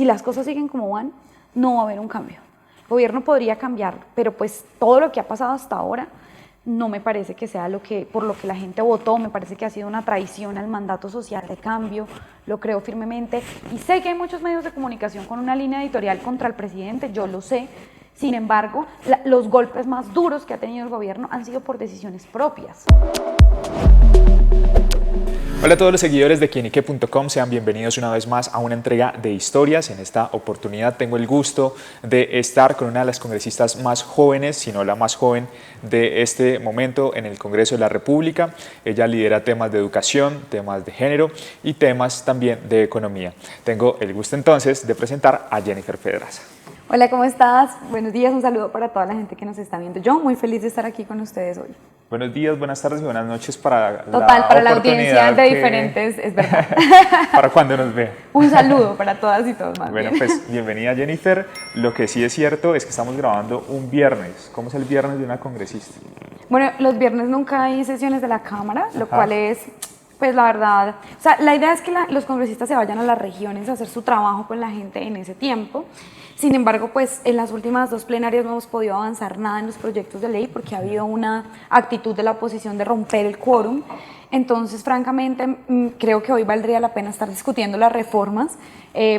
si las cosas siguen como van, no va a haber un cambio. El gobierno podría cambiar, pero pues todo lo que ha pasado hasta ahora no me parece que sea por lo que la gente votó, me parece que ha sido una traición al mandato social de cambio, lo creo firmemente, y sé que hay muchos medios de comunicación con una línea editorial contra el presidente, yo lo sé. Sin embargo, los golpes más duros que ha tenido el gobierno han sido por decisiones propias. Hola a todos los seguidores de quienique.com, sean bienvenidos una vez más a una entrega de historias. En esta oportunidad tengo el gusto de estar con una de las congresistas más jóvenes, si no la más joven de este momento en el Congreso de la República. Ella lidera temas de educación, temas de género y temas también de economía. Tengo el gusto entonces de presentar a Jennifer Pedraza. Hola, ¿cómo estás? Buenos días, un saludo para toda la gente que nos está viendo. Yo muy feliz de estar aquí con ustedes hoy. Buenos días, buenas tardes y buenas noches para la audiencia de diferentes, es verdad. Para cuando nos ve. Un saludo para todas y todos más Bueno, bien. pues bienvenida Jennifer. Lo que sí es cierto es que estamos grabando un viernes. ¿Cómo es el viernes de una congresista? Bueno, los viernes nunca hay sesiones de la Cámara, lo cual es, pues la verdad, o sea, la idea es que los congresistas se vayan a las regiones a hacer su trabajo con la gente en ese tiempo. Sin embargo, pues en las últimas dos plenarias no hemos podido avanzar nada en los proyectos de ley porque ha habido una actitud de la oposición de romper el quórum. Entonces, francamente, creo que hoy valdría la pena estar discutiendo las reformas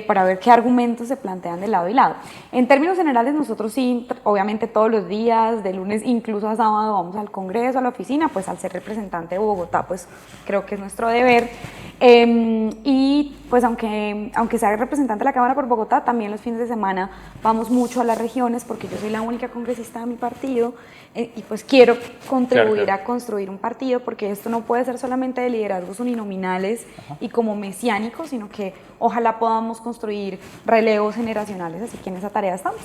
para ver qué argumentos se plantean de lado y lado. En términos generales, nosotros sí, obviamente todos los días, de lunes incluso a sábado, vamos al Congreso, a la oficina, pues al ser representante de Bogotá, pues creo que es nuestro deber. Y pues aunque sea representante de la Cámara por Bogotá, también los fines de semana vamos mucho a las regiones porque yo soy la única congresista de mi partido y pues quiero contribuir a construir un partido porque esto no puede ser solamente de liderazgos uninominales y como mesiánicos, sino que ojalá podamos construir relevos generacionales, así que en esa tarea estamos.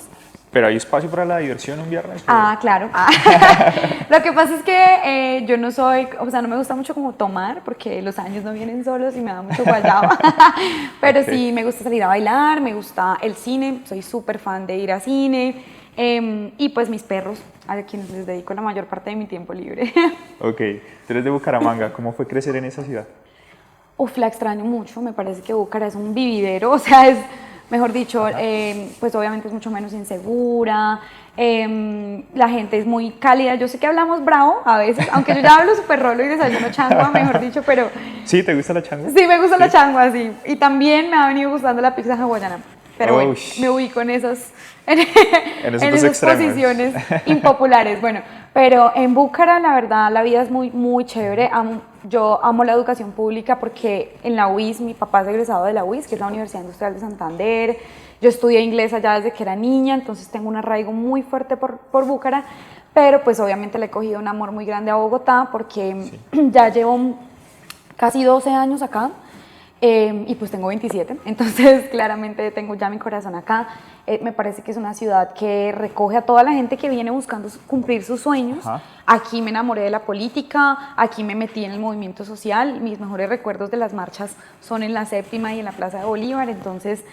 ¿Pero hay espacio para la diversión un viernes? Claro. Lo que pasa es que yo no soy, o sea, no me gusta mucho como tomar porque los años no vienen solos y me da mucho guayaba. Pero sí me gusta salir a bailar, me gusta el cine, soy súper fan de ir a cine y pues mis perros, a quienes les dedico la mayor parte de mi tiempo libre. Ok, tú eres de Bucaramanga, ¿cómo fue crecer en esa ciudad? La extraño mucho, me parece que Bucara es un vividero, o sea, es... Mejor dicho, pues obviamente es mucho menos insegura, la gente es muy cálida, yo sé que hablamos bravo a veces, aunque yo ya hablo súper rolo y desayuno changua, mejor dicho, pero... ¿Sí? ¿Te gusta la changua? Sí, me gusta la changua, sí, y también me ha venido gustando la pizza hawaiana, pero bueno, me ubico en esas posiciones impopulares, bueno, pero en Bucara la verdad la vida es muy, muy chévere, yo amo la educación pública porque en la UIS, mi papá es egresado de la UIS, que es la Universidad Industrial de Santander, yo estudié inglés allá desde que era niña, entonces tengo un arraigo muy fuerte por Bucara, pero pues obviamente le he cogido un amor muy grande a Bogotá porque ya llevo casi 12 años acá y pues tengo 27, entonces claramente tengo ya mi corazón acá. Me parece que es una ciudad que recoge a toda la gente que viene buscando cumplir sus sueños. Aquí me enamoré de la política, aquí me metí en el movimiento social, mis mejores recuerdos de las marchas son en la Séptima y en la Plaza de Bolívar, entonces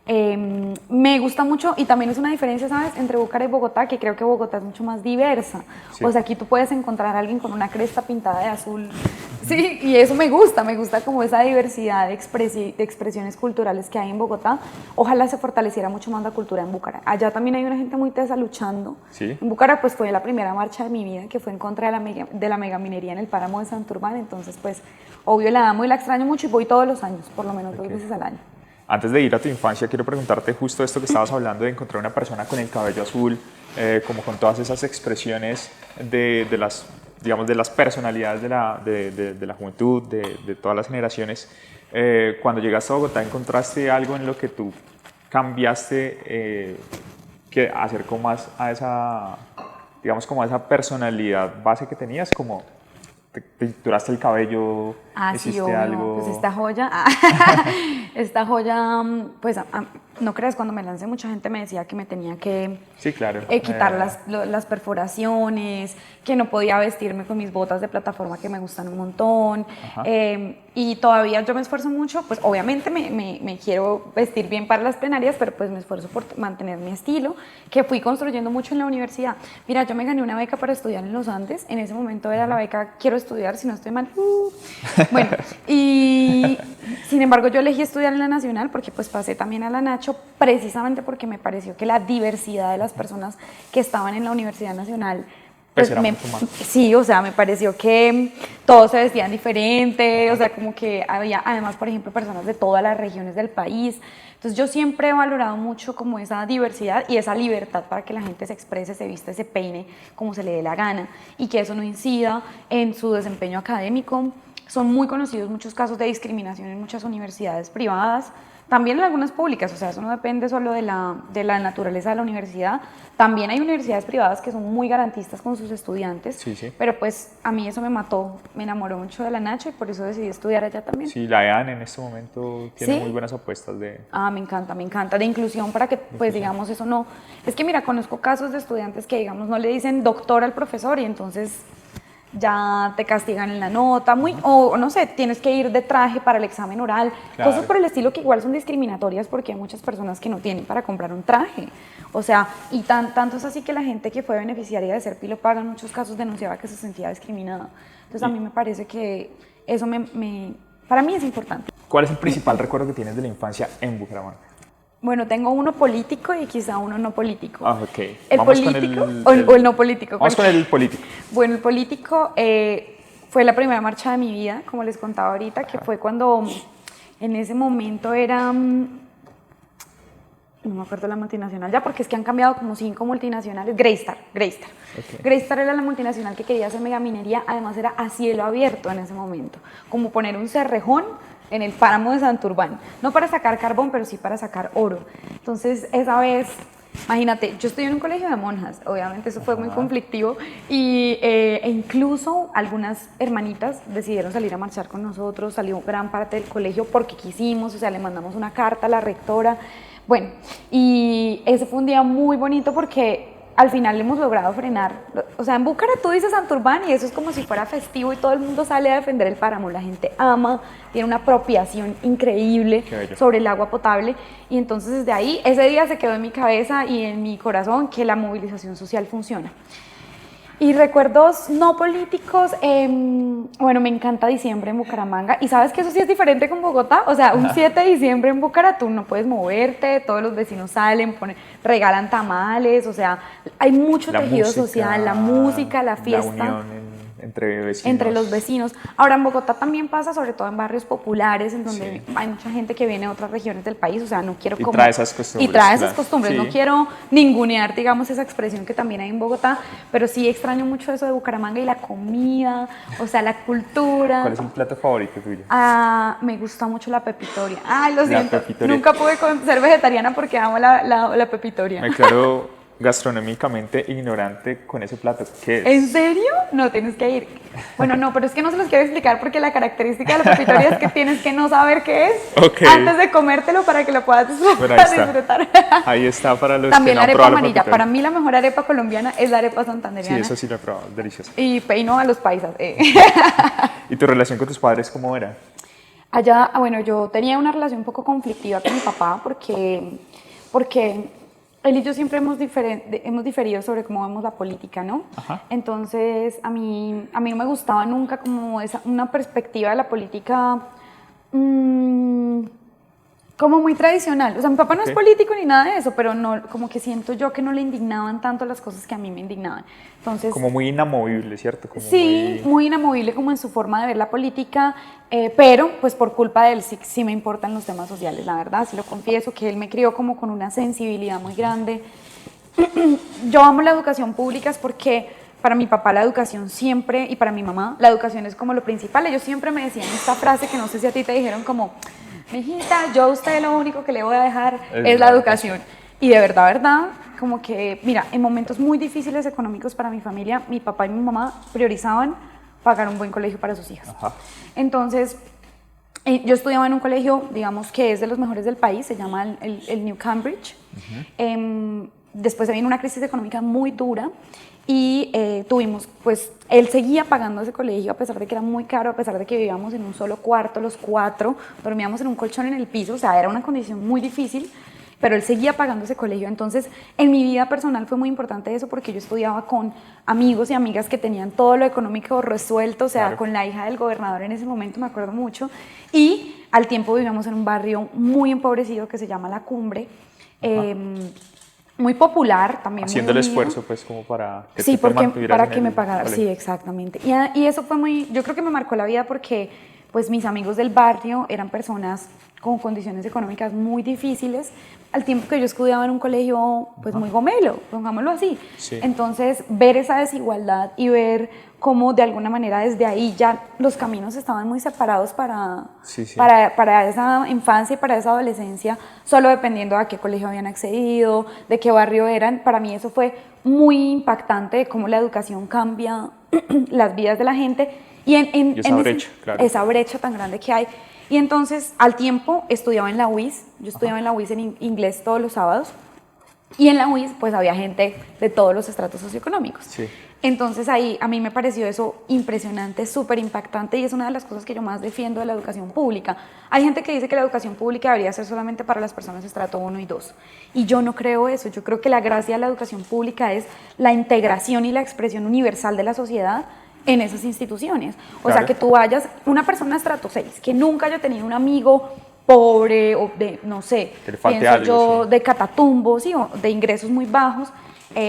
me gusta mucho y también es una diferencia, ¿sabes?, entre Bucara y Bogotá, que creo que Bogotá es mucho más diversa. O sea, aquí tú puedes encontrar a alguien con una cresta pintada de azul. Sí, y eso me gusta como esa diversidad de expresiones culturales que hay en Bogotá. Ojalá se fortaleciera mucho más la cultura en Bucara. Allá también hay una gente muy tesa luchando. ¿Sí? En Bucara pues fue la primera marcha de mi vida que fue en contra de la megaminería en el páramo de Santurbán, entonces pues obvio la amo y la extraño mucho y voy todos los años, por lo menos 2 veces al año. Antes de ir a tu infancia, quiero preguntarte justo esto que estabas hablando de encontrar una persona con el cabello azul, como con todas esas expresiones de las, digamos, de las personalidades de la juventud, de todas las generaciones. Cuando llegaste a Bogotá, ¿encontraste algo en lo que tú cambiaste que acercó más a esa, digamos, como a esa personalidad base que tenías? Como te tinturaste el cabello, hiciste algo... Pues esta joya, pues no creas, cuando me lancé mucha gente me decía que me tenía que quitar las perforaciones, que no podía vestirme con mis botas de plataforma que me gustan un montón, y todavía yo me esfuerzo mucho, pues obviamente me quiero vestir bien para las plenarias, pero pues me esfuerzo por mantener mi estilo, que fui construyendo mucho en la universidad. Mira, yo me gané una beca para estudiar en los Andes, en ese momento era la beca Quiero Estudiar, si no estoy mal, Bueno, y sin embargo yo elegí estudiar en la Nacional porque pues pasé también a la Nacho precisamente porque me pareció que la diversidad de las personas que estaban en la Universidad Nacional Pues era mucho más. sí, o sea, me pareció que todos se vestían diferente, o sea, como que había además, por ejemplo, personas de todas las regiones del país. Entonces yo siempre he valorado mucho como esa diversidad y esa libertad para que la gente se exprese, se vista, se peine como se le dé la gana y que eso no incida en su desempeño académico. Son muy conocidos muchos casos de discriminación en muchas universidades privadas, también en algunas públicas, o sea, eso no depende solo de la naturaleza de la universidad. También hay universidades privadas que son muy garantistas con sus estudiantes, Sí, sí. pero pues a mí eso me mató, me enamoró mucho de la Nacho y por eso decidí estudiar allá también. Sí, la EAN en este momento tiene ¿Sí? muy buenas apuestas de... Ah, me encanta, de inclusión para que, pues digamos, eso no... Es que mira, conozco casos de estudiantes que, digamos, no le dicen doctor al profesor y entonces ya te castigan en la nota, o no sé, tienes que ir de traje para el examen oral, Claro. cosas por el estilo que igual son discriminatorias porque hay muchas personas que no tienen para comprar un traje. O sea, y tanto es así que la gente que fue beneficiaria de ser Pilo Paga en muchos casos denunciaba que se sentía discriminada. Entonces a mí me parece que eso para mí es importante. ¿Cuál es el principal recuerdo que tienes de la infancia en Bucaramanga? Bueno, tengo uno político y quizá uno no político. Ah, ok. ¿El Vamos político con o el no político? Vamos con el político. Bueno, el político fue la primera marcha de mi vida, como les contaba ahorita, que fue cuando en ese momento era, no me acuerdo la multinacional ya, porque es que han cambiado como 5 multinacionales. Greystar. Okay. Greystar era la multinacional que quería hacer megaminería, además era a cielo abierto en ese momento, como poner un cerrejón en el páramo de Santurbán, no para sacar carbón, pero sí para sacar oro. Entonces, esa vez, imagínate, yo estoy en un colegio de monjas, obviamente eso fue muy conflictivo, e incluso algunas hermanitas decidieron salir a marchar con nosotros, salió gran parte del colegio porque quisimos, o sea, le mandamos una carta a la rectora, bueno, y ese fue un día muy bonito porque al final hemos logrado frenar, o sea, en Búcara tú dices Santurbán y eso es como si fuera festivo y todo el mundo sale a defender el páramo, la gente ama, tiene una apropiación increíble sobre el agua potable y entonces desde ahí, ese día se quedó en mi cabeza y en mi corazón que la movilización social funciona. Y recuerdos no políticos, bueno, me encanta diciembre en Bucaramanga y sabes que eso sí es diferente con Bogotá, o sea, un 7 de diciembre en Bucaramanga tú no puedes moverte, todos los vecinos salen, regalan tamales, o sea, hay mucho tejido social, la música, la fiesta. La unión entre vecinos. Entre los vecinos. Ahora en Bogotá también pasa, sobre todo en barrios populares, en donde hay mucha gente que viene de otras regiones del país, o sea, no quiero trae esas costumbres. Y trae esas costumbres, sí. No quiero ningunear, digamos, esa expresión que también hay en Bogotá, pero sí extraño mucho eso de Bucaramanga y la comida, o sea, la cultura. ¿Cuál es el plato favorito tuyo? Me gusta mucho la pepitoria. Ay, lo siento, pepitoria. Nunca pude ser vegetariana porque amo la pepitoria. Me quedo gastronómicamente ignorante con ese plato. ¿Qué es? ¿En serio? No, tienes que ir. Bueno, no, pero es que no se los quiero explicar porque la característica de la pepitoria es que tienes que no saber qué es antes de comértelo para que lo puedas disfrutar. Ahí está para los También que no la han arepa probado amarilla. la pepitoria. Para mí la mejor arepa colombiana es la arepa santandereana. Sí, eso sí lo he probado, delicioso. Y peino a los paisas. ¿Y tu relación con tus padres cómo era? Allá, bueno, yo tenía una relación un poco conflictiva con mi papá porque él y yo siempre hemos diferido sobre cómo vemos la política, ¿no? Ajá. Entonces, a mí no me gustaba nunca como una perspectiva de la política como muy tradicional. O sea, mi papá no es político ni nada de eso, pero no, como que siento yo que no le indignaban tanto las cosas que a mí me indignaban. Entonces, como muy inamovible, ¿cierto? Como sí, muy inamovible como en su forma de ver la política, pero pues por culpa de él sí me importan los temas sociales, la verdad, sí lo confieso, que él me crió como con una sensibilidad muy grande. Yo amo la educación pública es porque para mi papá la educación siempre, y para mi mamá, la educación es como lo principal. Ellos siempre me decían esta frase que no sé si a ti te dijeron como, mijita, yo a usted lo único que le voy a dejar es la educación. Y de verdad, como que, mira, en momentos muy difíciles económicos para mi familia, mi papá y mi mamá priorizaban pagar un buen colegio para sus hijas. Ajá. Entonces, yo estudiaba en un colegio, digamos, que es de los mejores del país, se llama el New Cambridge. Después se vino una crisis económica muy dura y tuvimos, pues, él seguía pagando ese colegio a pesar de que era muy caro, a pesar de que vivíamos en un solo cuarto, los 4, dormíamos en un colchón en el piso, o sea, era una condición muy difícil. pero él seguía pagando ese colegio. Entonces, en mi vida personal fue muy importante eso porque yo estudiaba con amigos y amigas que tenían todo lo económico resuelto, o sea, Claro. con la hija del gobernador en ese momento, me acuerdo mucho, y al tiempo vivíamos en un barrio muy empobrecido que se llama La Cumbre, muy popular, también muy Haciendo el unido. esfuerzo, pues, como para que Sí, tú te porque, mantuvieras para en que me el pagara, colegio. sí, exactamente. Y eso fue muy, yo creo que me marcó la vida porque pues mis amigos del barrio eran personas con condiciones económicas muy difíciles, al tiempo que yo estudiaba en un colegio pues muy gomelo, pongámoslo así. Sí. Entonces, ver esa desigualdad y ver cómo de alguna manera desde ahí ya los caminos estaban muy separados Sí, sí. para esa infancia y para esa adolescencia, solo dependiendo a qué colegio habían accedido, de qué barrio eran. Para mí eso fue muy impactante de cómo la educación cambia las vidas de la gente y Y esa brecha, claro. esa brecha tan grande que hay. Y entonces, al tiempo, estudiaba en la UIS, yo estudiaba en la UIS en inglés todos los sábados, y en la UIS pues había gente de todos los estratos socioeconómicos. Sí. Entonces ahí a mí me pareció eso impresionante, súper impactante y es una de las cosas que yo más defiendo de la educación pública. Hay gente que dice que la educación pública debería ser solamente para las personas de estrato 1 y 2 y yo no creo eso, yo creo que la gracia de la educación pública es la integración y la expresión universal de la sociedad en esas instituciones. O Claro. sea, que tú vayas, una persona de estrato 6 que nunca haya tenido un amigo pobre o de, no sé, Que le falte pienso algo, yo, sí. de catatumbo, ¿sí? O de ingresos muy bajos,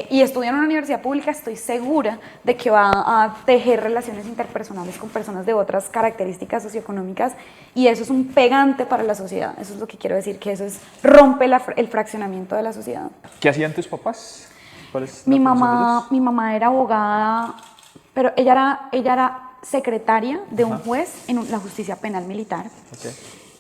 y estudia en una universidad pública, estoy segura de que va a tejer relaciones interpersonales con personas de otras características socioeconómicas y eso es un pegante para la sociedad. Eso es lo que quiero decir, que eso es rompe el fraccionamiento de la sociedad. ¿Qué hacían tus papás? ¿Cuál es la Mi profesión de mamá, ellos? mi mamá era abogada, pero ella era secretaria de un juez en la justicia penal militar. Ok.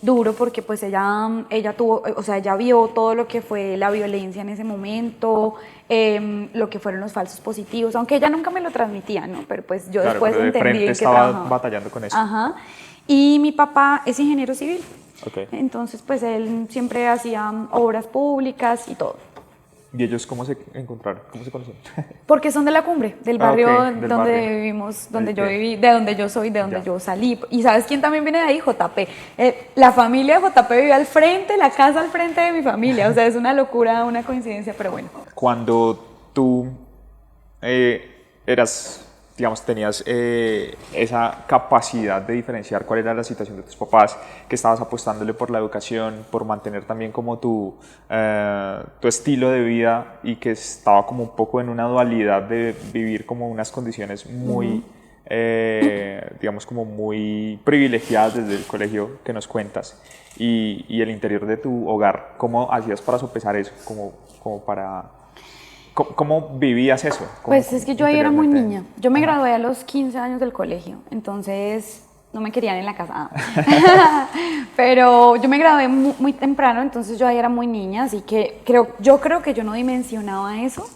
Duro porque pues ella tuvo, o sea, ella vio todo lo que fue la violencia en ese momento, lo que fueron los falsos positivos, aunque ella nunca me lo transmitía, ¿no? Pero pues yo Claro, después pero de entendí frente en qué estaba trabajaba. batallando con eso. Ajá. Y mi papá es ingeniero civil. Ok. Entonces pues él siempre hacía obras públicas y todo. ¿Y ellos cómo se encontraron? ¿Cómo se conocieron? Porque son de La Cumbre, del Ah, ok, barrio del donde barrio. vivimos, donde yo Ok. viví, de donde yo soy, de donde Ya. yo salí. ¿Y sabes quién también viene de ahí? JP. La familia de JP vive al frente, la casa al frente de mi familia. O sea, es una locura, una coincidencia, pero bueno. Cuando tú eras, digamos, tenías esa capacidad de diferenciar cuál era la situación de tus papás, que estabas apostándole por la educación, por mantener también como tu estilo de vida y que estaba como un poco en una dualidad de vivir como unas condiciones muy, digamos, como muy privilegiadas desde el colegio que nos cuentas y el interior de tu hogar. ¿Cómo hacías para sopesar eso? Como para... ¿Cómo vivías eso? Pues es que yo ahí era muy interiormente? niña. Yo me Ajá. gradué a los 15 años del colegio, entonces no me querían en la casa. Pero yo me gradué muy temprano, entonces yo ahí era muy niña, así que yo creo que yo no dimensionaba eso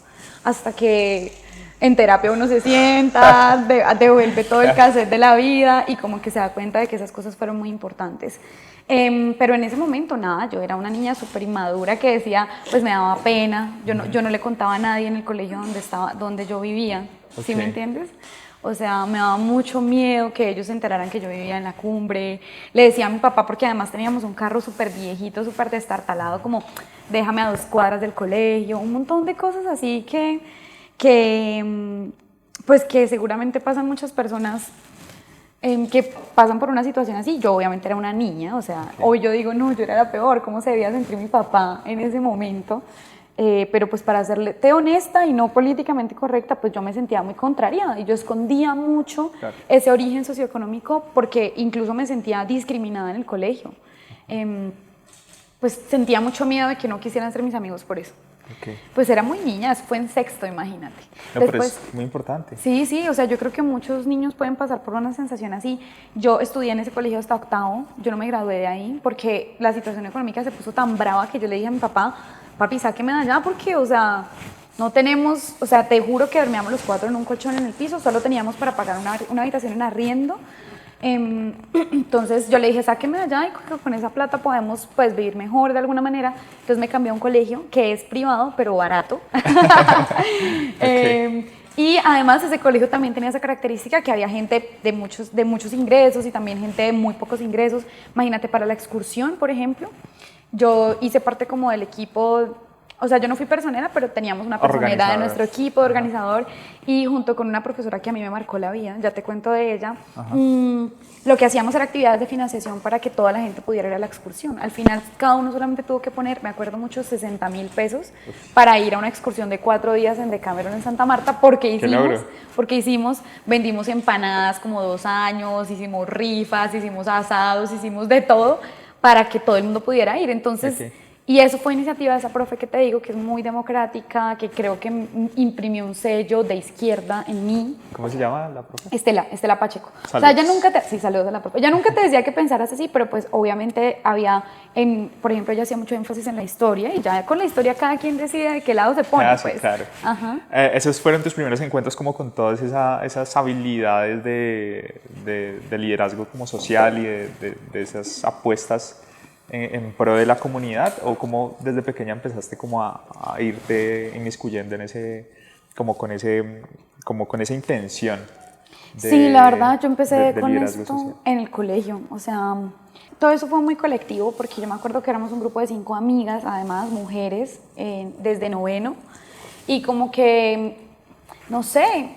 hasta que en terapia uno se sienta, devuelve todo el cassette de la vida y como que se da cuenta de que esas cosas fueron muy importantes. Pero en ese momento nada, yo era una niña súper inmadura que decía, pues me daba pena, yo no le contaba a nadie en el colegio donde yo vivía, ¿sí me Ok. entiendes? O sea, me daba mucho miedo que ellos se enteraran que yo vivía en La Cumbre. Le decía a mi papá, porque además teníamos un carro súper viejito, súper destartalado, como déjame a 2 cuadras del colegio, un montón de cosas así pues que seguramente pasan muchas personas que pasan por una situación así. Yo obviamente era una niña, o sea, hoy yo digo, no, yo era la peor, ¿cómo se debía sentir mi papá en ese momento? Pero pues para serle honesta y no políticamente correcta, pues yo me sentía muy contrariada y yo escondía mucho Claro. ese origen socioeconómico porque incluso me sentía discriminada en el colegio. Pues sentía mucho miedo de que no quisieran ser mis amigos por eso. Okay. Pues era muy niña, eso fue en sexto, imagínate. No, pero es muy importante. Sí, sí, o sea, yo creo que muchos niños pueden pasar por una sensación así. Yo estudié en ese colegio hasta octavo, yo no me gradué de ahí porque la situación económica se puso tan brava que yo le dije a mi papá, papi, sáqueme de allá porque, o sea, no tenemos, o sea, te juro que dormíamos los 4 en un colchón en el piso, solo teníamos para pagar una habitación en arriendo. Entonces yo le dije, sáqueme de allá y con esa plata podemos pues vivir mejor de alguna manera. Entonces me cambié a un colegio que es privado pero barato. Okay. Y además ese colegio también tenía esa característica que había gente de muchos ingresos y también gente de muy pocos ingresos. Imagínate, para la excursión, por ejemplo, yo hice parte como del equipo, o sea, yo no fui personera, pero teníamos una personera de nuestro equipo, de organizador, y junto con una profesora que a mí me marcó la vida, ya te cuento de ella, lo que hacíamos era actividades de financiación para que toda la gente pudiera ir a la excursión. Al final, cada uno solamente tuvo que poner, me acuerdo mucho, 60.000 pesos para ir a una excursión de 4 días en Decameron, en Santa Marta, porque vendimos empanadas como 2 años, hicimos rifas, hicimos asados, hicimos de todo para que todo el mundo pudiera ir. Entonces, y eso fue iniciativa de esa profe que te digo, que es muy democrática, que creo que imprimió un sello de izquierda en mí. ¿Cómo se llama la profe? Estela Pacheco. Saludos. O sea, ella nunca te... Sí, saludos a la profe. Ella nunca te decía que pensaras así, pero pues obviamente había, por ejemplo, ella hacía mucho énfasis en la historia, y ya con la historia cada quien decide de qué lado se pone, sí, pues. Claro. Ajá. Esos fueron tus primeros encuentros como con todas esas habilidades de liderazgo como social y de esas apuestas en pro de la comunidad, o cómo desde pequeña empezaste como a irte inmiscuyendo en ese, como con esa intención Sí, la verdad, yo empecé con liderazgo esto social en el colegio, o sea, todo eso fue muy colectivo, porque yo me acuerdo que éramos un grupo de 5 amigas, además mujeres, desde noveno, y como que, no sé,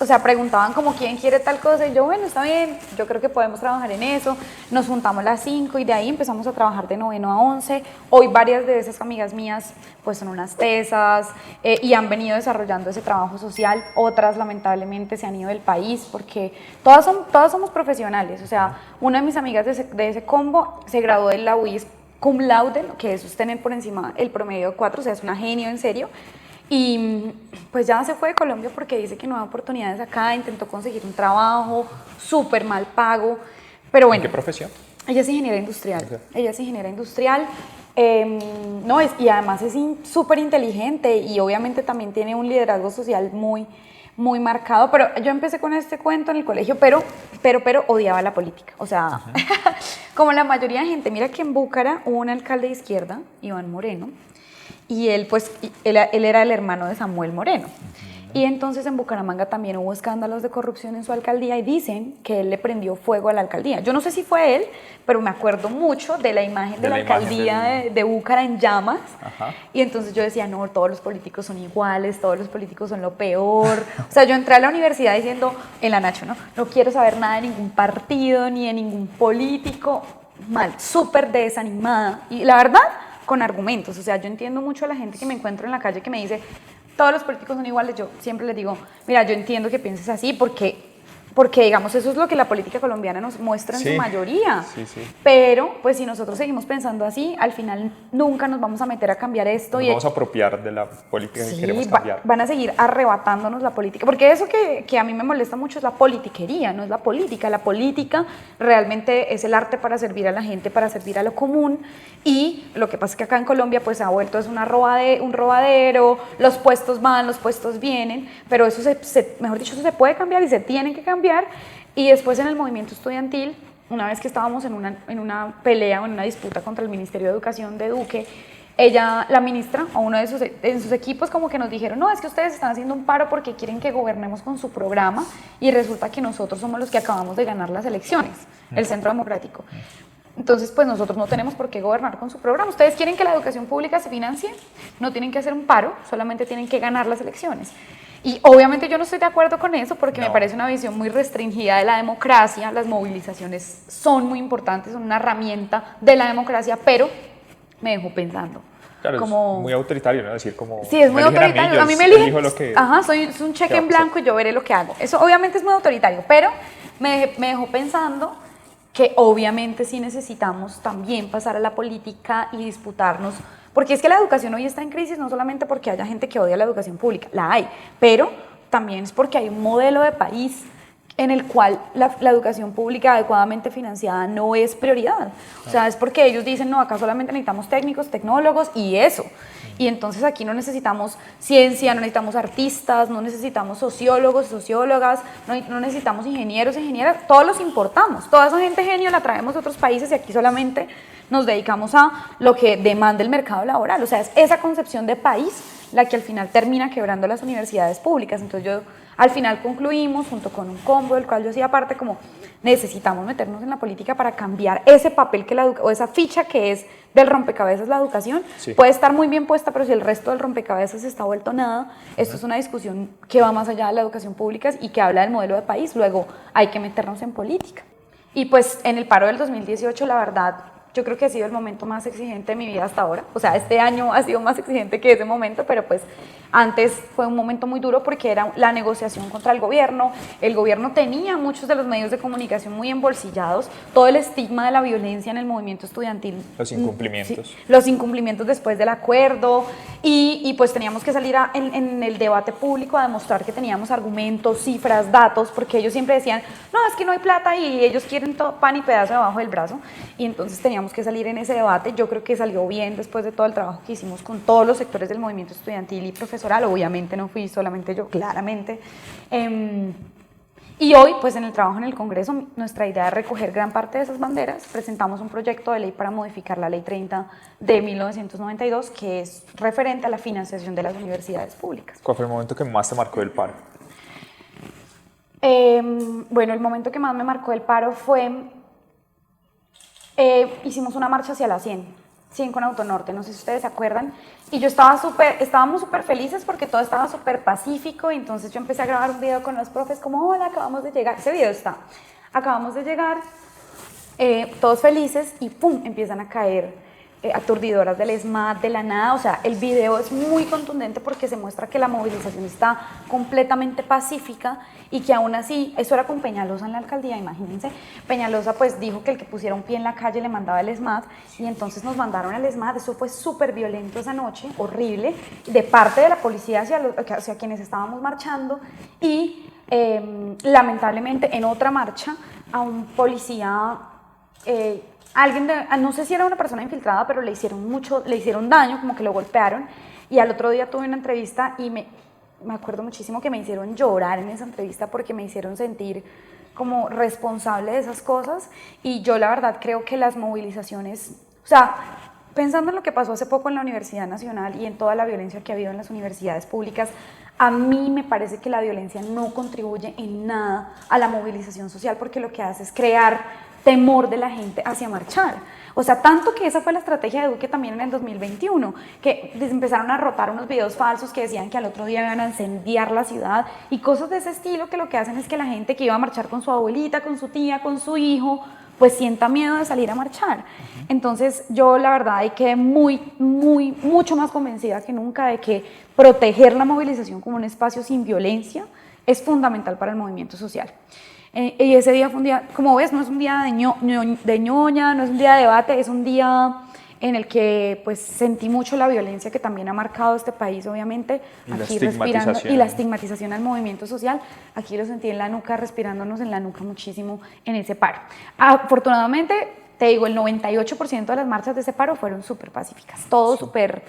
o sea, preguntaban como quién quiere tal cosa, y yo, bueno, está bien, yo creo que podemos trabajar en eso. Nos juntamos las 5 y de ahí empezamos a trabajar de noveno a 11. Hoy varias de esas amigas mías pues son unas tesas y han venido desarrollando ese trabajo social. Otras lamentablemente se han ido del país porque todas somos profesionales. O sea, una de mis amigas de ese combo se graduó de la UIS cum laude, que eso es tener por encima el promedio de 4, o sea, es una genio en serio. Y pues ya se fue de Colombia porque dice que no hay oportunidades acá, intentó conseguir un trabajo súper mal pago, pero bueno. ¿En qué profesión? Ella es ingeniera industrial. Okay. Ella es ingeniera industrial, y además es súper inteligente y obviamente también tiene un liderazgo social muy, muy marcado, pero yo empecé con este cuento en el colegio, pero odiaba la política, o sea, como la mayoría de gente. Mira que en Búcara hubo un alcalde de izquierda, Iván Moreno, y él era el hermano de Samuel Moreno. Y entonces en Bucaramanga también hubo escándalos de corrupción en su alcaldía y dicen que él le prendió fuego a la alcaldía. Yo no sé si fue él, pero me acuerdo mucho de la imagen de la alcaldía de Búcara en llamas. Ajá. Y entonces yo decía, no, todos los políticos son iguales, todos los políticos son lo peor. O sea, yo entré a la universidad diciendo, en la Nacho, no quiero saber nada de ningún partido ni de ningún político. Mal, súper desanimada. Y la verdad, con argumentos. O sea, yo entiendo mucho a la gente que me encuentro en la calle que me dice, todos los políticos son iguales. Yo siempre les digo, mira, yo entiendo que pienses así porque digamos, eso es lo que la política colombiana nos muestra en su mayoría. Sí. Pero, pues, si nosotros seguimos pensando así, al final nunca nos vamos a meter a cambiar esto. Nos vamos a apropiar de la política que queremos cambiar. Van a seguir arrebatándonos la política. Porque eso que a mí me molesta mucho es la politiquería, no es la política. La política realmente es el arte para servir a la gente, para servir a lo común. Y lo que pasa es que acá en Colombia, pues, ha vuelto es un robadero, los puestos van, los puestos vienen, pero eso mejor dicho, eso se puede cambiar y se tiene que cambiar. Y después en el movimiento estudiantil, una vez que estábamos en una pelea o en una disputa contra el Ministerio de Educación de Duque, la ministra o uno de sus equipos como que nos dijeron, no, es que ustedes están haciendo un paro porque quieren que gobernemos con su programa, y resulta que nosotros somos los que acabamos de ganar las elecciones, el Centro Democrático. Entonces, pues nosotros no tenemos por qué gobernar con su programa. ¿Ustedes quieren que la educación pública se financie? No tienen que hacer un paro, solamente tienen que ganar las elecciones. Y obviamente yo no estoy de acuerdo con eso porque me parece una visión muy restringida de la democracia. Las movilizaciones son muy importantes, son una herramienta de la democracia, pero me dejó pensando. Claro, como, es muy autoritario, ¿no? Decir como... Sí, es muy autoritario. A mí me eligen, soy un cheque en blanco y yo veré lo que hago. Eso obviamente es muy autoritario, pero me dejó pensando que obviamente sí necesitamos también pasar a la política y disputarnos, porque es que la educación hoy está en crisis no solamente porque haya gente que odia la educación pública, la hay, pero también es porque hay un modelo de país en el cual la educación pública adecuadamente financiada no es prioridad. O sea, es porque ellos dicen, no, acá solamente necesitamos técnicos, tecnólogos y eso. Y entonces aquí no necesitamos ciencia, no necesitamos artistas, no necesitamos sociólogos, sociólogas, no necesitamos ingenieros, ingenieras, todos los importamos. Toda esa gente genio la traemos de otros países y aquí solamente nos dedicamos a lo que demanda el mercado laboral. O sea, es esa concepción de país la que al final termina quebrando las universidades públicas. Entonces yo al final concluimos, junto con un combo del cual yo hacía parte, como necesitamos meternos en la política para cambiar ese papel que o esa ficha que es del rompecabezas la educación. Sí. Puede estar muy bien puesta, pero si el resto del rompecabezas está vuelto nada, esto es una discusión que va más allá de la educación pública y que habla del modelo de país. Luego hay que meternos en política. Y pues en el paro del 2018, la verdad, yo creo que ha sido el momento más exigente de mi vida hasta ahora. O sea, este año ha sido más exigente que ese momento, pero pues antes fue un momento muy duro porque era la negociación contra el gobierno tenía muchos de los medios de comunicación muy embolsillados, todo el estigma de la violencia en el movimiento estudiantil. Los incumplimientos. Sí, los incumplimientos después del acuerdo y pues teníamos que salir en el debate público a demostrar que teníamos argumentos, cifras, datos, porque ellos siempre decían, no, es que no hay plata y ellos quieren todo pan y pedazo debajo del brazo, y entonces teníamos que salir en ese debate. Yo creo que salió bien después de todo el trabajo que hicimos con todos los sectores del movimiento estudiantil y profesional. Obviamente no fui solamente yo, claramente. Y hoy, pues en el trabajo en el Congreso, nuestra idea es recoger gran parte de esas banderas. Presentamos un proyecto de ley para modificar la Ley 30 de 1992, que es referente a la financiación de las universidades públicas. ¿Cuál fue el momento que más te marcó del paro? Bueno, el momento que más me marcó del paro fue, hicimos una marcha hacia la 100 con Autonorte, no sé si ustedes se acuerdan, y yo estábamos súper felices porque todo estaba súper pacífico, y entonces yo empecé a grabar un video con los profes como, hola, acabamos de llegar, ese video está, acabamos de llegar, todos felices, y pum, empiezan a caer aturdidoras del ESMAD de la nada. O sea, el video es muy contundente porque se muestra que la movilización está completamente pacífica y que aún así, eso era con Peñalosa en la alcaldía, imagínense, Peñalosa pues dijo que el que pusiera un pie en la calle le mandaba el ESMAD, y entonces nos mandaron al ESMAD. Eso fue súper violento esa noche, horrible, de parte de la policía hacia quienes estábamos marchando, y lamentablemente en otra marcha a un policía, no sé si era una persona infiltrada, pero le hicieron daño, como que lo golpearon, y al otro día tuve una entrevista y me acuerdo muchísimo que me hicieron llorar en esa entrevista porque me hicieron sentir como responsable de esas cosas. Y yo la verdad creo que las movilizaciones, o sea, pensando en lo que pasó hace poco en la Universidad Nacional y en toda la violencia que ha habido en las universidades públicas, a mí me parece que la violencia no contribuye en nada a la movilización social, porque lo que hace es crear temor de la gente hacia marchar. O sea, tanto que esa fue la estrategia de Duque también en el 2021, que empezaron a rotar unos videos falsos que decían que al otro día iban a incendiar la ciudad y cosas de ese estilo, que lo que hacen es que la gente que iba a marchar con su abuelita, con su tía, con su hijo, pues sienta miedo de salir a marchar. Entonces yo la verdad hay que mucho más convencida que nunca de que proteger la movilización como un espacio sin violencia es fundamental para el movimiento social. Y ese día fue un día, como ves, no es un día de ñoña, no es un día de debate, es un día en el que pues sentí mucho la violencia que también ha marcado este país, obviamente, y aquí respirando, y la estigmatización al movimiento social. Aquí lo sentí en la nuca, respirándonos en la nuca muchísimo en ese paro. Afortunadamente, te digo, el 98% de las marchas de ese paro fueron súper pacíficas, todo súper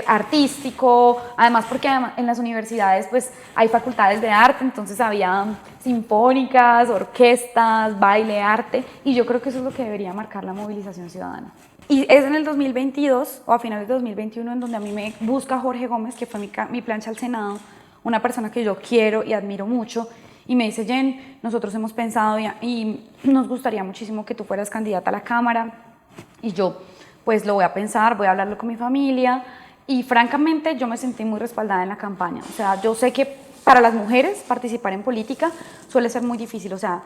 artístico, además porque en las universidades pues hay facultades de arte, entonces había sinfónicas, orquestas, baile, arte, y yo creo que eso es lo que debería marcar la movilización ciudadana. Y es en el 2022 o a finales de 2021 en donde a mí me busca Jorge Gómez, que fue mi plancha al Senado, una persona que yo quiero y admiro mucho, y me dice, Jen, nosotros hemos pensado y nos gustaría muchísimo que tú fueras candidata a la Cámara. Y yo, pues lo voy a pensar, voy a hablarlo con mi familia, y francamente yo me sentí muy respaldada en la campaña. O sea, yo sé que para las mujeres participar en política suele ser muy difícil. O sea,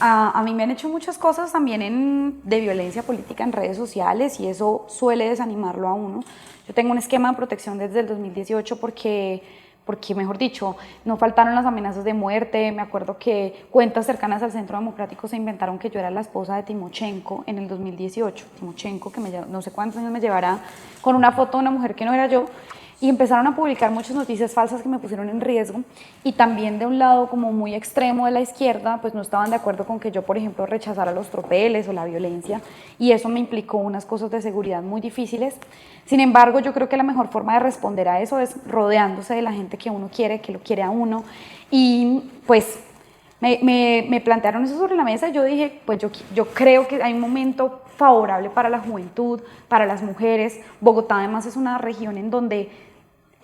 a mí me han hecho muchas cosas también de violencia política en redes sociales, y eso suele desanimarlo a uno. Yo tengo un esquema de protección desde el 2018 porque, mejor dicho, no faltaron las amenazas de muerte. Me acuerdo que cuentas cercanas al Centro Democrático se inventaron que yo era la esposa de Timochenko en el 2018. Timochenko, que no sé cuántos años me llevará, con una foto de una mujer que no era yo, y empezaron a publicar muchas noticias falsas que me pusieron en riesgo. Y también de un lado como muy extremo de la izquierda, pues no estaban de acuerdo con que yo, por ejemplo, rechazara los tropeles o la violencia, y eso me implicó unas cosas de seguridad muy difíciles. Sin embargo, yo creo que la mejor forma de responder a eso es rodeándose de la gente que uno quiere, que lo quiere a uno. Y pues me plantearon eso sobre la mesa, y yo dije, pues yo creo que hay un momento favorable para la juventud, para las mujeres. Bogotá además es una región en donde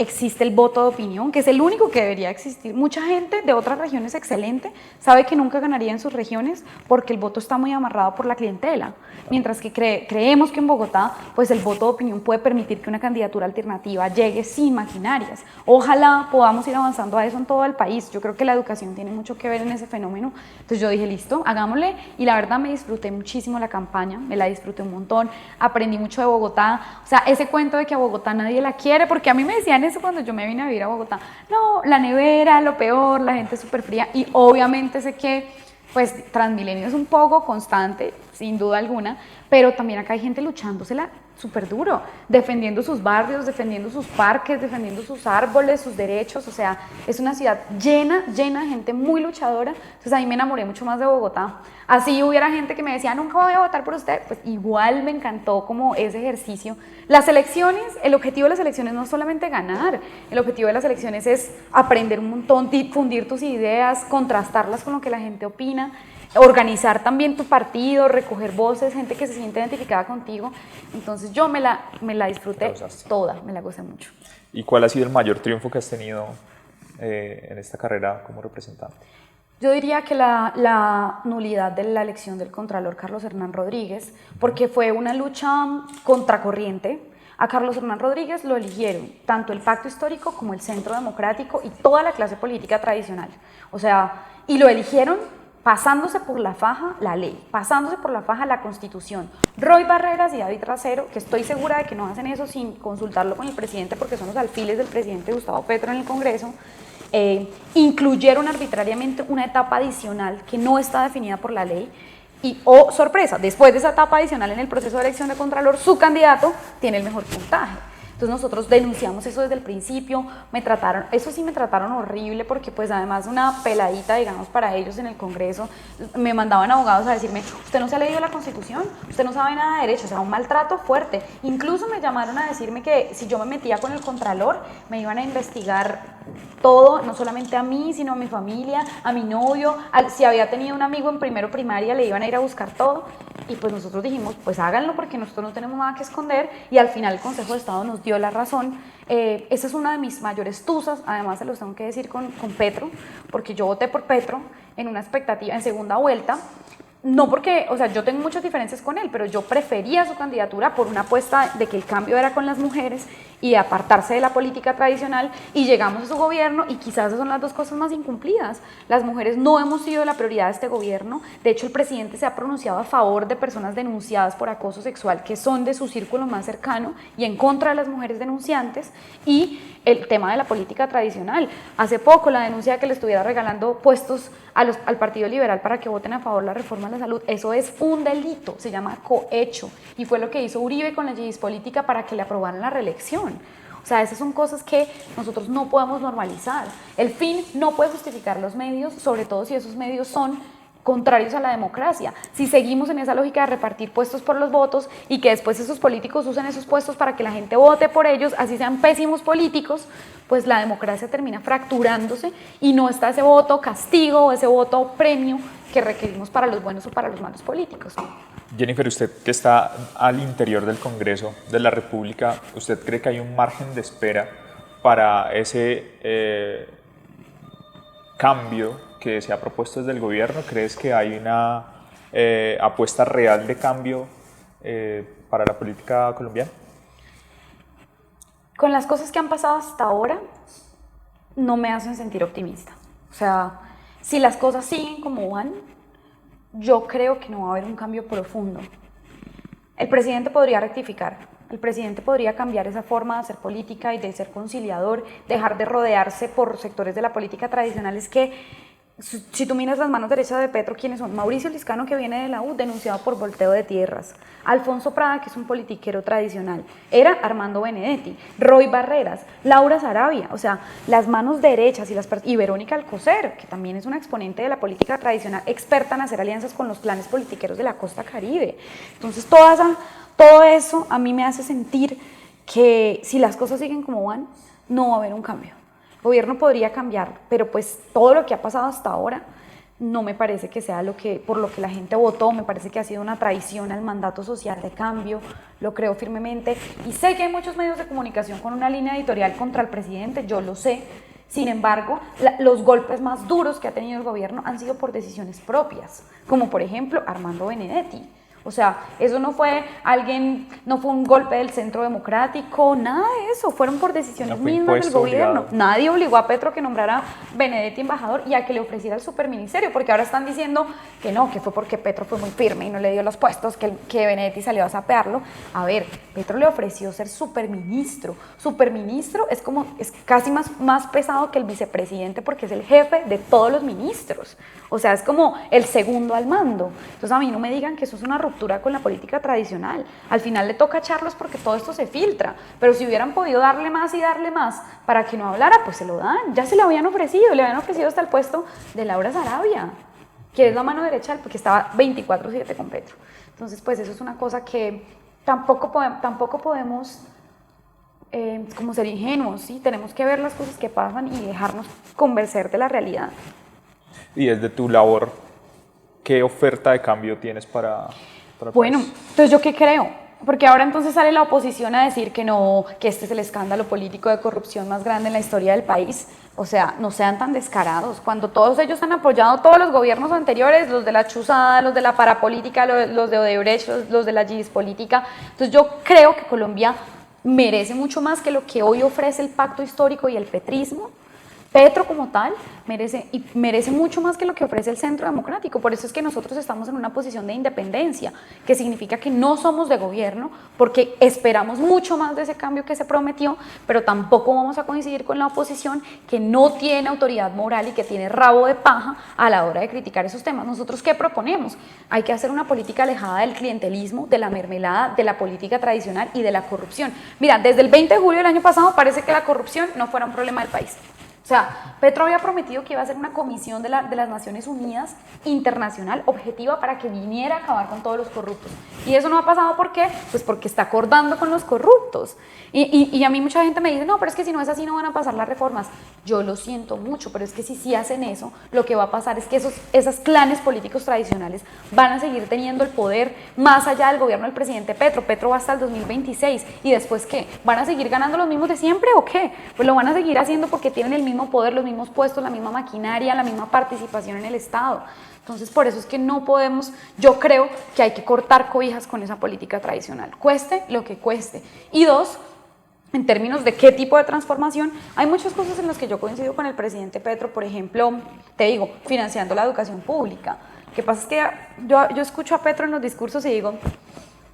existe el voto de opinión, que es el único que debería existir. Mucha gente de otras regiones excelente sabe que nunca ganaría en sus regiones porque el voto está muy amarrado por la clientela, mientras que creemos que en Bogotá pues el voto de opinión puede permitir que una candidatura alternativa llegue sin maquinarias. Ojalá podamos ir avanzando a eso en todo el país. Yo creo que la educación tiene mucho que ver en ese fenómeno. Entonces yo dije, listo, hagámosle, y la verdad me disfruté muchísimo la campaña, me la disfruté un montón, aprendí mucho de Bogotá. O sea, ese cuento de que a Bogotá nadie la quiere, porque a mí me decían eso cuando yo me vine a vivir a Bogotá, no, la nevera, lo peor, la gente es súper fría, y obviamente sé que pues Transmilenio es un poco constante, sin duda alguna, pero también acá hay gente luchándosela súper duro, defendiendo sus barrios, defendiendo sus parques, defendiendo sus árboles, sus derechos. O sea, es una ciudad llena de gente muy luchadora. Entonces ahí me enamoré mucho más de Bogotá. Así hubiera gente que me decía, nunca voy a votar por usted, pues igual me encantó como ese ejercicio. Las elecciones, el objetivo de las elecciones no es solamente ganar, el objetivo de las elecciones es aprender un montón, difundir tus ideas, contrastarlas con lo que la gente opina, organizar también tu partido, recoger voces, gente que se siente identificada contigo. Entonces yo me la disfruté toda, me la gocé mucho. ¿Y cuál ha sido el mayor triunfo que has tenido en esta carrera como representante? Yo diría que la nulidad de la elección del Contralor Carlos Hernán Rodríguez, porque fue una lucha contracorriente. A Carlos Hernán Rodríguez lo eligieron tanto el Pacto Histórico como el Centro Democrático y toda la clase política tradicional. O sea, y lo eligieron pasándose por la faja la ley, pasándose por la faja la Constitución. Roy Barreras y David Racero, que estoy segura de que no hacen eso sin consultarlo con el presidente, porque son los alfiles del presidente Gustavo Petro en el Congreso, incluyeron arbitrariamente una etapa adicional que no está definida por la ley. Y, oh sorpresa, después de esa etapa adicional en el proceso de elección de Contralor, su candidato tiene el mejor puntaje. Entonces nosotros denunciamos eso desde el principio, eso sí me trataron horrible, porque pues además una peladita, digamos, para ellos en el Congreso, me mandaban abogados a decirme, usted no se ha leído la Constitución, usted no sabe nada de derecho, o sea, un maltrato fuerte. Incluso me llamaron a decirme que si yo me metía con el Contralor, me iban a investigar todo, no solamente a mí, sino a mi familia, a mi novio, si había tenido un amigo en primero primaria, le iban a ir a buscar todo. Y pues nosotros dijimos, pues háganlo porque nosotros no tenemos nada que esconder, y al final el Consejo de Estado nos dio la razón. Esa es una de mis mayores tusas, además se los tengo que decir con Petro, porque yo voté por Petro en una expectativa, en segunda vuelta, no porque, o sea, yo tengo muchas diferencias con él, pero yo prefería su candidatura por una apuesta de que el cambio era con las mujeres y de apartarse de la política tradicional, y llegamos a su gobierno y quizás esas son las dos cosas más incumplidas. Las mujeres no hemos sido la prioridad de este gobierno. De hecho, el presidente se ha pronunciado a favor de personas denunciadas por acoso sexual que son de su círculo más cercano y en contra de las mujeres denunciantes. Y el tema de la política tradicional, hace poco la denuncia de que le estuviera regalando puestos al Partido Liberal para que voten a favor de la reforma de la salud, eso es un delito, se llama cohecho, y fue lo que hizo Uribe con la Yidis política para que le aprobaran la reelección. O sea, esas son cosas que nosotros no podemos normalizar. El fin no puede justificar los medios, sobre todo si esos medios son contrarios a la democracia. Si seguimos en esa lógica de repartir puestos por los votos y que después esos políticos usen esos puestos para que la gente vote por ellos, así sean pésimos políticos, pues la democracia termina fracturándose y no está ese voto castigo o ese voto premio que requerimos para los buenos o para los malos políticos. Jennifer, usted que está al interior del Congreso de la República, ¿usted cree que hay un margen de espera para ese cambio que se ha propuesto desde el gobierno? ¿Crees que hay una apuesta real de cambio para la política colombiana? Con las cosas que han pasado hasta ahora, no me hacen sentir optimista. O sea, si las cosas siguen como van, yo creo que no va a haber un cambio profundo. El presidente podría rectificar, el presidente podría cambiar esa forma de hacer política y de ser conciliador, dejar de rodearse por sectores de la política tradicionales que, si tú miras las manos derechas de Petro, ¿quiénes son? Mauricio Liscano, que viene de la U, denunciado por volteo de tierras. Alfonso Prada, que es un politiquero tradicional. Era Armando Benedetti. Roy Barreras. Laura Sarabia. O sea, las manos derechas y Verónica Alcocer, que también es una exponente de la política tradicional, experta en hacer alianzas con los clanes politiqueros de la costa caribe. Entonces, todo eso a mí me hace sentir que si las cosas siguen como van, no va a haber un cambio. El gobierno podría cambiar, pero pues todo lo que ha pasado hasta ahora no me parece que sea por lo que la gente votó, me parece que ha sido una traición al mandato social de cambio, lo creo firmemente, y sé que hay muchos medios de comunicación con una línea editorial contra el presidente, yo lo sé. Sin embargo, los golpes más duros que ha tenido el gobierno han sido por decisiones propias, como por ejemplo Armando Benedetti. O sea, eso no fue no fue un golpe del Centro Democrático, nada de eso, fueron por decisiones mismas del gobierno. Obligado. Nadie obligó a Petro que nombrara Benedetti embajador y a que le ofreciera el superministerio, porque ahora están diciendo que no, que fue porque Petro fue muy firme y no le dio los puestos, que Benedetti salió a sapearlo. A ver, Petro le ofreció ser superministro. Superministro es casi más pesado que el vicepresidente porque es el jefe de todos los ministros. O sea, es como el segundo al mando. Entonces a mí no me digan que eso es una ruptura con la política tradicional. Al final le toca echarlos porque todo esto se filtra. Pero si hubieran podido darle más y darle más para que no hablara, pues se lo dan. Ya se le habían ofrecido hasta el puesto de Laura Sarabia, que es la mano derecha, porque estaba 24/7 con Petro. Entonces, pues eso es una cosa que tampoco podemos como ser ingenuos, ¿sí? Tenemos que ver las cosas que pasan y dejarnos convencer de la realidad. Y desde tu labor, ¿qué oferta de cambio tienes para el Bueno, país? entonces ¿yo qué creo? Porque ahora entonces sale la oposición a decir que no, que este es el escándalo político de corrupción más grande en la historia del país. O sea, no sean tan descarados. Cuando todos ellos han apoyado todos los gobiernos anteriores, los de la chuzada, los de la parapolítica, los de Odebrecht, los de la política. Entonces yo creo que Colombia merece mucho más que lo que hoy ofrece el pacto histórico y el petrismo. Petro como tal merece mucho más que lo que ofrece el Centro Democrático. Por eso es que nosotros estamos en una posición de independencia, que significa que no somos de gobierno, porque esperamos mucho más de ese cambio que se prometió, pero tampoco vamos a coincidir con la oposición que no tiene autoridad moral y que tiene rabo de paja a la hora de criticar esos temas. ¿Nosotros qué proponemos? Hay que hacer una política alejada del clientelismo, de la mermelada, de la política tradicional y de la corrupción. Mira, desde el 20 de julio del año pasado parece que la corrupción no fuera un problema del país. O sea, Petro había prometido que iba a hacer una comisión de las Naciones Unidas internacional objetiva para que viniera a acabar con todos los corruptos. Y eso no ha pasado, ¿por qué? Pues porque está acordando con los corruptos. Y a mí mucha gente me dice, no, pero es que si no es así no van a pasar las reformas. Yo lo siento mucho, pero es que si hacen eso, lo que va a pasar es que esos clanes políticos tradicionales van a seguir teniendo el poder más allá del gobierno del presidente Petro. Petro va hasta el 2026. ¿Y después qué? ¿Van a seguir ganando los mismos de siempre o qué? Pues lo van a seguir haciendo porque tienen el mismo poder, los mismos puestos, la misma maquinaria, la misma participación en el Estado. Entonces, por eso es que no podemos, yo creo que hay que cortar cobijas con esa política tradicional, cueste lo que cueste. Y dos, en términos de qué tipo de transformación, hay muchas cosas en las que yo coincido con el presidente Petro, por ejemplo, te digo, financiando la educación pública. Lo que pasa es que yo escucho a Petro en los discursos y digo,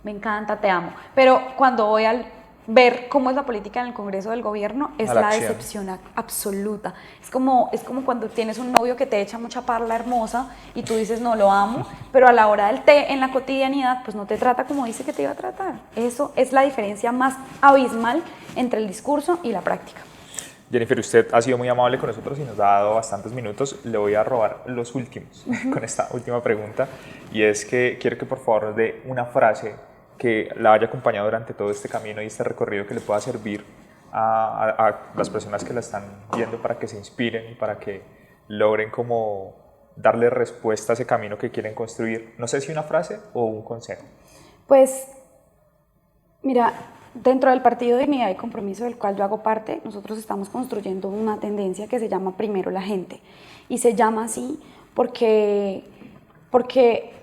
me encanta, te amo, pero cuando voy al ver cómo es la política en el Congreso del Gobierno es la decepción absoluta. Es como cuando tienes un novio que te echa mucha parla hermosa y tú dices no, lo amo, pero a la hora del té, en la cotidianidad, pues no te trata como dice que te iba a tratar. Eso es la diferencia más abismal entre el discurso y la práctica. Jennifer, usted ha sido muy amable con nosotros y nos ha dado bastantes minutos. Le voy a robar los últimos con esta última pregunta, y es que quiero que por favor nos dé una frase que la haya acompañado durante todo este camino y este recorrido que le pueda servir a las personas que la están viendo para que se inspiren y para que logren como darle respuesta a ese camino que quieren construir. No sé si una frase o un consejo. Pues, mira, dentro del Partido Dignidad y Compromiso del cual yo hago parte, nosotros estamos construyendo una tendencia que se llama Primero la Gente. Y se llama así porque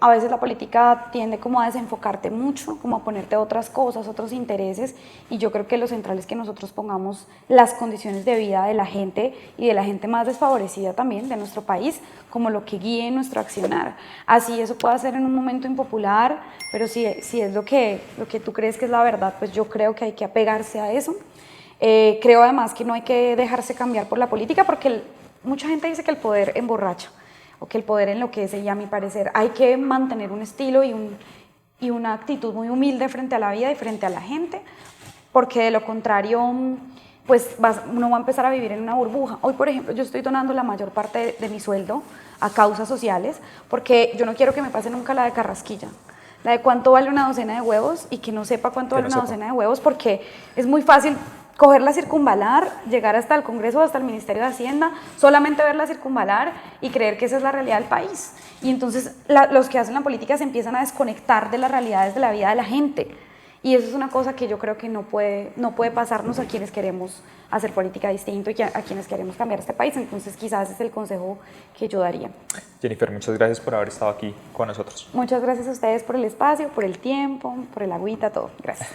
a veces la política tiende como a desenfocarte mucho, como a ponerte otras cosas, otros intereses, y yo creo que lo central es que nosotros pongamos las condiciones de vida de la gente y de la gente más desfavorecida también de nuestro país como lo que guíe nuestro accionar. Así eso puede ser en un momento impopular, pero si es lo que tú crees que es la verdad, pues yo creo que hay que apegarse a eso. Creo además que no hay que dejarse cambiar por la política porque mucha gente dice que el poder emborracha o que el poder enloquece, y a mi parecer hay que mantener un estilo y una actitud muy humilde frente a la vida y frente a la gente, porque de lo contrario pues uno va a empezar a vivir en una burbuja. Hoy, por ejemplo, yo estoy donando la mayor parte de mi sueldo a causas sociales porque yo no quiero que me pase nunca la de Carrasquilla, la de cuánto vale una docena de huevos y que no sepa cuánto vale una docena de huevos, porque es muy fácil coger la circunvalar, llegar hasta el Congreso, hasta el Ministerio de Hacienda, solamente ver la circunvalar y creer que esa es la realidad del país. Y entonces los que hacen la política se empiezan a desconectar de las realidades de la vida de la gente. Y eso es una cosa que yo creo que no puede pasarnos a quienes queremos hacer política distinto y a quienes queremos cambiar este país. Entonces quizás ese es el consejo que yo daría. Jennifer, muchas gracias por haber estado aquí con nosotros. Muchas gracias a ustedes por el espacio, por el tiempo, por el agüita, todo. Gracias.